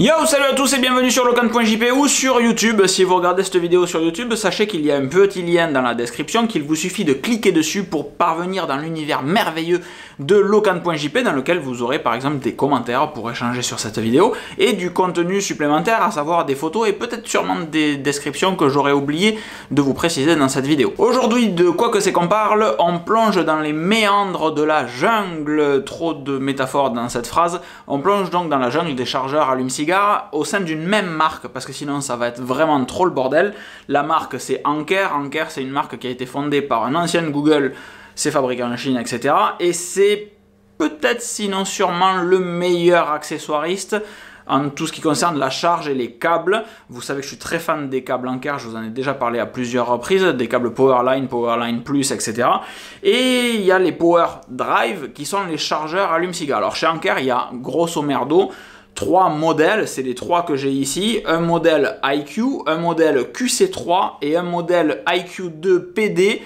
Yo, salut à tous et bienvenue sur Locan.jp ou sur YouTube. Si vous regardez cette vidéo sur YouTube, sachez qu'il y a un petit lien dans la description qu'il vous suffit de cliquer dessus pour parvenir dans l'univers merveilleux de Locan.jp dans lequel vous aurez par exemple des commentaires pour échanger sur cette vidéo et du contenu supplémentaire, à savoir des photos et peut-être sûrement des descriptions que j'aurais oublié de vous préciser dans cette vidéo. Aujourd'hui, de quoi que c'est qu'on parle, on plonge dans les méandres de la jungle, trop de métaphores dans cette phrase, on plonge donc dans la jungle des chargeurs allume-cigare au sein d'une même marque, parce que sinon ça va être vraiment trop le bordel. La marque c'est Anker. Anker, c'est une marque qui a été fondée par un ancien Google, c'est fabriqué en Chine, etc. Et c'est peut-être, sinon sûrement, le meilleur accessoiriste en tout ce qui concerne la charge et les câbles. Vous savez que je suis très fan des câbles Anker, je vous en ai déjà parlé à plusieurs reprises, des câbles Powerline Plus, etc. Et il y a les Power Drive qui sont les chargeurs allume-cigare. Alors chez Anker, il y a grosso merdo 3 modèles, c'est les 3 que j'ai ici, un modèle IQ, un modèle QC3 et un modèle IQ2 PD.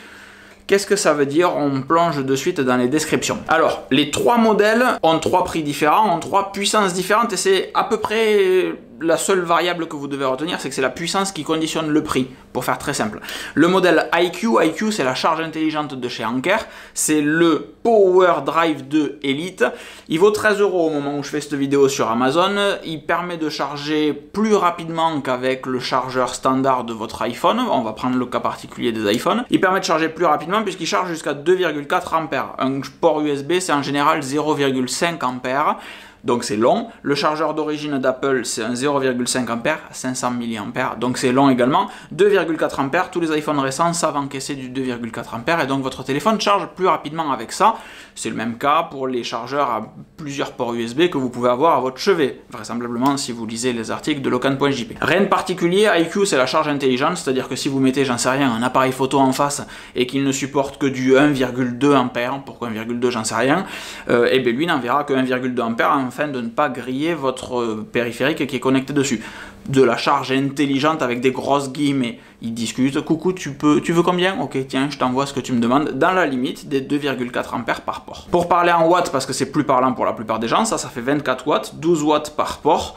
Qu'est-ce que ça veut dire? On plonge de suite dans les descriptions. Alors, les 3 modèles ont 3 prix différents, ont 3 puissances différentes et c'est à peu près la seule variable que vous devez retenir, c'est que c'est la puissance qui conditionne le prix, pour faire très simple. Le modèle IQ, c'est la charge intelligente de chez Anker, c'est le Power Drive 2 Elite. Il vaut 13 € au moment où je fais cette vidéo sur Amazon. Il permet de charger plus rapidement qu'avec le chargeur standard de votre iPhone. On va prendre le cas particulier des iPhones. Il permet de charger plus rapidement puisqu'il charge jusqu'à 2,4 ampères. Un port USB, c'est en général 0,5 ampères. Donc c'est long. Le chargeur d'origine d'Apple, c'est un 0,5 ampères, 500 mAh, donc c'est long également. 2,4 ampères, tous les iPhones récents savent encaisser du 2,4 ampères et donc votre téléphone charge plus rapidement avec ça. C'est le même cas pour les chargeurs à plusieurs ports USB que vous pouvez avoir à votre chevet, vraisemblablement si vous lisez les articles de Locan.jp. Rien de particulier, IQ c'est la charge intelligente, c'est-à-dire que si vous mettez, j'en sais rien, un appareil photo en face et qu'il ne supporte que du 1,2 ampères, pourquoi 1,2 j'en sais rien, et bien lui n'enverra que 1,2 ampères afin de ne pas griller votre périphérique qui est connecté dessus. De la charge intelligente avec des grosses guillemets. Ils discutent, coucou, tu veux combien? Ok, tiens, je t'envoie ce que tu me demandes, dans la limite des 2,4 ampères par port. Pour parler en watts, parce que c'est plus parlant pour la plupart des gens, ça fait 24 watts, 12 watts par port.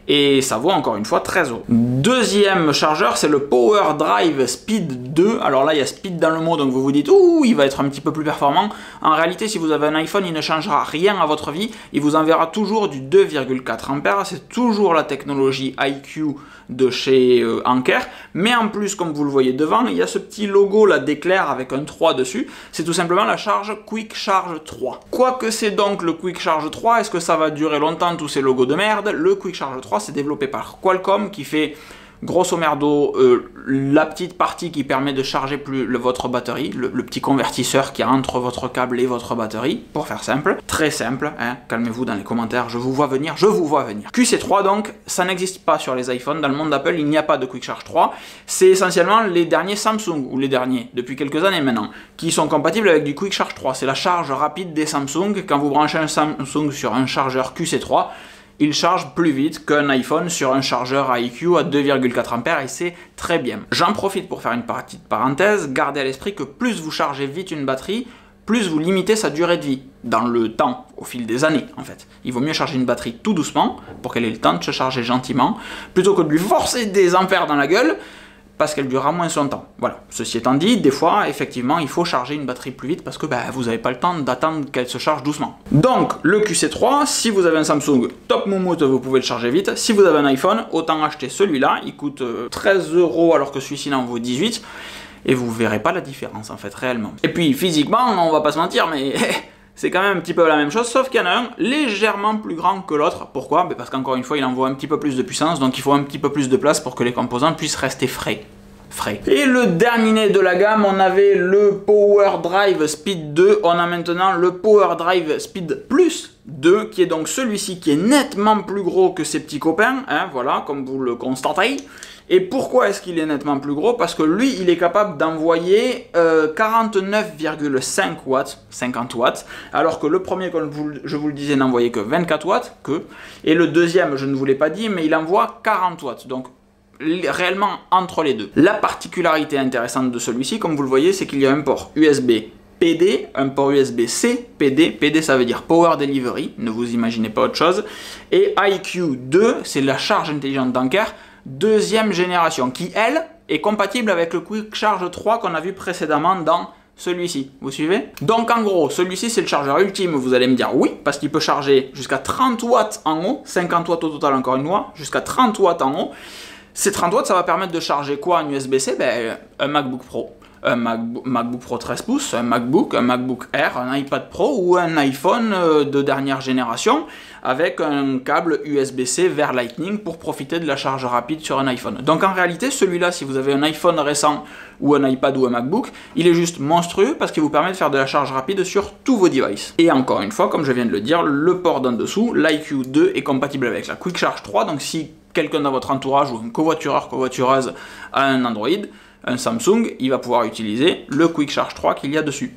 Et ça vaut encore une fois 13 €. Deuxième chargeur, c'est le Power Drive Speed 2. Alors là, il y a Speed dans le mot, donc vous vous dites, ouh, il va être un petit peu plus performant. En réalité, si vous avez un iPhone, il ne changera rien à votre vie. Il vous enverra toujours du 2,4 ampères. C'est toujours la technologie IQ de chez Anker. Mais en plus, comme vous le voyez devant, il y a ce petit logo là d'éclair avec un 3 dessus. C'est tout simplement la charge Quick Charge 3. Quoi que c'est donc le Quick Charge 3, est-ce que ça va durer longtemps tous ces logos de merde? Le Quick Charge 3, c'est développé par Qualcomm qui fait grosso merdo la petite partie qui permet de charger votre batterie, le petit convertisseur qui est entre votre câble et votre batterie, pour faire simple. Très simple, hein, calmez-vous dans les commentaires, je vous vois venir, je vous vois venir. QC3 donc, ça n'existe pas sur les iPhones, dans le monde d'Apple il n'y a pas de Quick Charge 3, c'est essentiellement les derniers Samsung, ou les derniers, depuis quelques années maintenant, qui sont compatibles avec du Quick Charge 3, c'est la charge rapide des Samsung. Quand vous branchez un Samsung sur un chargeur QC3, il charge plus vite qu'un iPhone sur un chargeur IQ à 2,4 ampères et c'est très bien. J'en profite pour faire une petite parenthèse, gardez à l'esprit que plus vous chargez vite une batterie, plus vous limitez sa durée de vie, dans le temps, au fil des années en fait. Il vaut mieux charger une batterie tout doucement, pour qu'elle ait le temps de se charger gentiment, plutôt que de lui forcer des ampères dans la gueule, parce qu'elle durera moins son temps. Voilà. Ceci étant dit, des fois, effectivement, il faut charger une batterie plus vite parce que vous n'avez pas le temps d'attendre qu'elle se charge doucement. Donc, le QC3, si vous avez un Samsung top moumoute, vous pouvez le charger vite. Si vous avez un iPhone, autant acheter celui-là. Il coûte 13 € alors que celui-ci en vaut 18. Et vous verrez pas la différence, en fait, réellement. Et puis, physiquement, on va pas se mentir, mais c'est quand même un petit peu la même chose, sauf qu'il y en a un légèrement plus grand que l'autre. Pourquoi? Parce qu'encore une fois, il envoie un petit peu plus de puissance, donc il faut un petit peu plus de place pour que les composants puissent rester frais. Et le dernier de la gamme, on avait le Power Drive Speed 2, on a maintenant le Power Drive Speed Plus 2, qui est donc celui-ci qui est nettement plus gros que ses petits copains, hein, voilà, comme vous le constatez. Et pourquoi est-ce qu'il est nettement plus gros? Parce que lui, il est capable d'envoyer 49,5 watts, 50 watts, alors que le premier, comme je vous le disais, n'envoyait que 24 watts, et le deuxième, je ne vous l'ai pas dit, mais il envoie 40 watts, donc réellement entre les deux. La particularité intéressante de celui-ci, comme vous le voyez, c'est qu'il y a un port USB PD, un port USB-C PD. PD, ça veut dire Power Delivery, ne vous imaginez pas autre chose. Et IQ2, c'est la charge intelligente d'Anker, deuxième génération, qui, elle, est compatible avec le Quick Charge 3 qu'on a vu précédemment dans celui-ci. Vous suivez? Donc, en gros, celui-ci, c'est le chargeur ultime. Vous allez me dire oui, parce qu'il peut charger jusqu'à 30 watts en haut, 50 watts au total, encore une fois, jusqu'à 30 watts en haut. Ces 30 watts, ça va permettre de charger quoi en USB-C? Ben, un MacBook Pro. Un MacBook Pro 13 pouces, un MacBook Air, un iPad Pro ou un iPhone de dernière génération avec un câble USB-C vers Lightning pour profiter de la charge rapide sur un iPhone. Donc en réalité, celui-là, si vous avez un iPhone récent ou un iPad ou un MacBook, il est juste monstrueux parce qu'il vous permet de faire de la charge rapide sur tous vos devices. Et encore une fois, comme je viens de le dire, le port d'en dessous, l'IQ2 est compatible avec la Quick Charge 3, donc si quelqu'un dans votre entourage ou un covoitureur, covoitureuse a un Android, un Samsung, il va pouvoir utiliser le Quick Charge 3 qu'il y a dessus.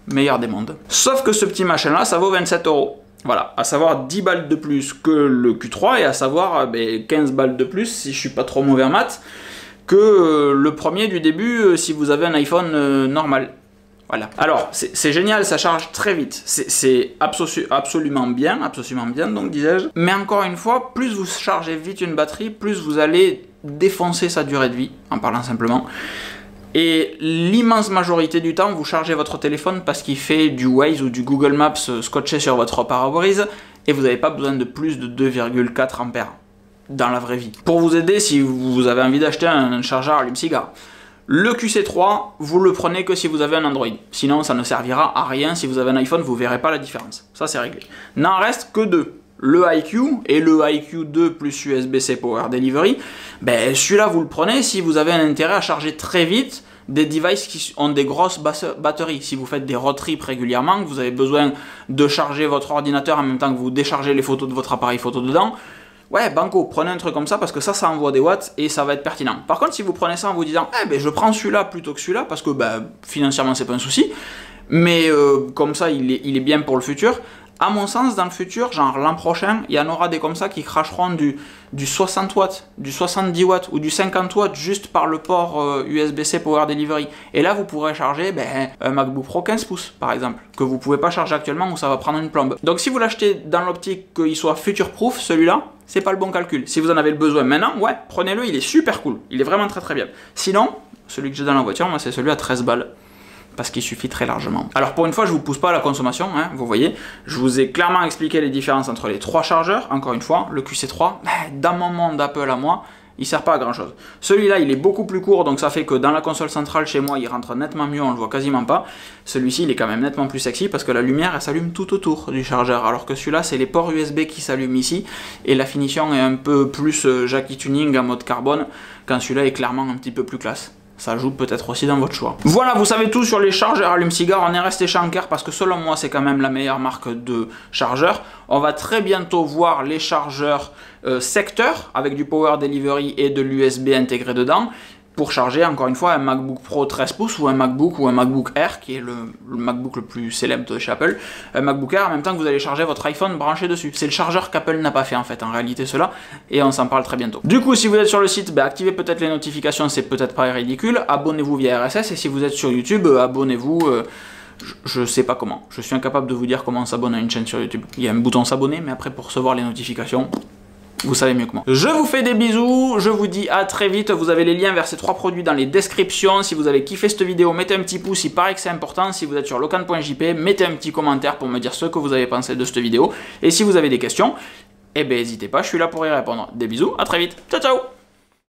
Meilleur des mondes. Sauf que ce petit machin-là, ça vaut 27 €. Voilà, à savoir 10 balles de plus que le Q3 et à savoir 15 balles de plus, si je suis pas trop mauvais en maths, que le premier du début si vous avez un iPhone normal. Voilà. Alors, c'est génial, ça charge très vite. C'est absolument bien, donc disais-je. Mais encore une fois, plus vous chargez vite une batterie, plus vous allez défoncer sa durée de vie, en parlant simplement. Et l'immense majorité du temps, vous chargez votre téléphone parce qu'il fait du Waze ou du Google Maps scotché sur votre pare-brise et vous n'avez pas besoin de plus de 2,4 ampères dans la vraie vie. Pour vous aider, si vous avez envie d'acheter un chargeur allume-cigare, le QC3, vous le prenez que si vous avez un Android. Sinon, ça ne servira à rien. Si vous avez un iPhone, vous ne verrez pas la différence. Ça, c'est réglé. N'en reste que deux. Le IQ et le IQ2 plus USB-C Power Delivery. Ben, celui-là, vous le prenez si vous avez un intérêt à charger très vite des devices qui ont des grosses batteries. Si vous faites des road trips régulièrement, que vous avez besoin de charger votre ordinateur en même temps que vous déchargez les photos de votre appareil photo dedans, ouais, banco, prenez un truc comme ça parce que ça envoie des watts et ça va être pertinent. Par contre, si vous prenez ça en vous disant, je prends celui-là plutôt que celui-là parce que financièrement, c'est pas un souci, mais comme ça, il est bien pour le futur. À mon sens, dans le futur, genre l'an prochain, il y en aura des comme ça qui cracheront du 60 watts, du 70 watts ou du 50 watts juste par le port USB-C Power Delivery. Et là, vous pourrez charger un MacBook Pro 15 pouces, par exemple, que vous ne pouvez pas charger actuellement ou ça va prendre une plombe. Donc si vous l'achetez dans l'optique qu'il soit future-proof, celui-là, c'est pas le bon calcul. Si vous en avez le besoin maintenant, ouais, prenez-le, il est super cool. Il est vraiment très très bien. Sinon, celui que j'ai dans la voiture, moi, c'est celui à 13 balles. Parce qu'il suffit très largement. Alors pour une fois, je ne vous pousse pas à la consommation, hein, vous voyez. Je vous ai clairement expliqué les différences entre les trois chargeurs. Encore une fois, le QC3, dans mon monde Apple à moi, il ne sert pas à grand chose. Celui-là, il est beaucoup plus court, donc ça fait que dans la console centrale chez moi, il rentre nettement mieux, on le voit quasiment pas. Celui-ci, il est quand même nettement plus sexy parce que la lumière, elle s'allume tout autour du chargeur. Alors que celui-là, c'est les ports USB qui s'allument ici. Et la finition est un peu plus Jackie Tuning en mode carbone, quand celui-là est clairement un petit peu plus classe. Ça joue peut-être aussi dans votre choix. Voilà, vous savez tout sur les chargeurs allume-cigare. On est resté chez Anker parce que selon moi, c'est quand même la meilleure marque de chargeurs. On va très bientôt voir les chargeurs secteur avec du Power Delivery et de l'USB intégré dedans pour charger encore une fois un MacBook Pro 13 pouces ou un MacBook Air qui est le MacBook le plus célèbre de chez Apple. Un MacBook Air en même temps que vous allez charger votre iPhone branché dessus. C'est le chargeur qu'Apple n'a pas fait en fait en réalité cela et on s'en parle très bientôt. Du coup si vous êtes sur le site, activez peut-être les notifications, c'est peut-être pas ridicule. Abonnez-vous via RSS et si vous êtes sur YouTube, abonnez-vous. Je sais pas comment. Je suis incapable de vous dire comment on s'abonne à une chaîne sur YouTube. Il y a un bouton s'abonner mais après pour recevoir les notifications, vous savez mieux que moi. Je vous fais des bisous, je vous dis à très vite. Vous avez les liens vers ces trois produits dans les descriptions. Si vous avez kiffé cette vidéo, mettez un petit pouce, il paraît que c'est important. Si vous êtes sur locan.jp, mettez un petit commentaire pour me dire ce que vous avez pensé de cette vidéo. Et si vous avez des questions, n'hésitez pas, je suis là pour y répondre. Des bisous, à très vite, ciao ciao.